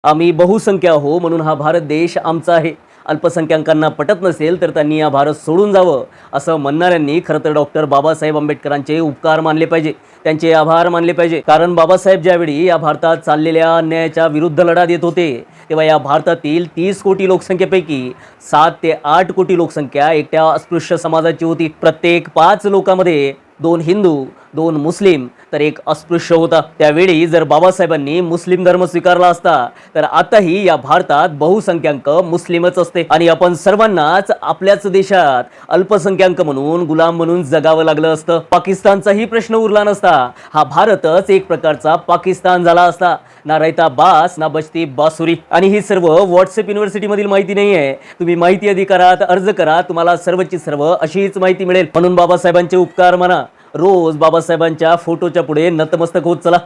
आम्ही बहुसंख्य आहो म्हणून हा भारत देश आमचा आहे. अल्पसंख्याकांना पटत नसेल तर त्यांनी हा भारत सोडून जावं असं म्हणणाऱ्यांनी खरं तर डॉक्टर बाबासाहेब आंबेडकरांचे उपकार मानले पाहिजे, त्यांचे आभार मानले पाहिजे. कारण बाबासाहेब ज्यावेळी या भारतात चाललेल्या अन्यायाच्या विरुद्ध लढा देत होते तेव्हा या भारतातील 30 कोटी लोकसंख्येपैकी 7 ते 8 कोटी लोकसंख्या एकट्या अस्पृश्य समाजाची होती. प्रत्येक 5 लोकांमध्ये 2 हिंदू, 2 मुस्लिम तर 1 अस्पृश्य होता. त्यावेळी जर बाबासाहेबांनी मुस्लिम धर्म स्वीकारला असता तर आताही या भारतात बहुसंख्याक मुस्लिमच असते आणि आपण सर्वांनाच आपल्याच देशात अल्पसंख्याक म्हणून गुलाम म्हणून जगावं लागलं असतं. पाकिस्तानचाही प्रश्न उरला नसता. हा भारतच एक प्रकारचा पाकिस्तान झाला असता. ना रैता बास ना बजती बासुरी. आणि ही सर्व व्हॉट्सअप युनिव्हर्सिटी मधील माहिती नाहीये. तुम्ही माहिती अधिकारात अर्ज करा, तुम्हाला सर्वची सर्व अशीच माहिती मिळेल. म्हणून बाबासाहेबांचे उपकार माना. रोज बाबासाहेबांच्या फोटोच्या पुढे नतमस्तक होत चला.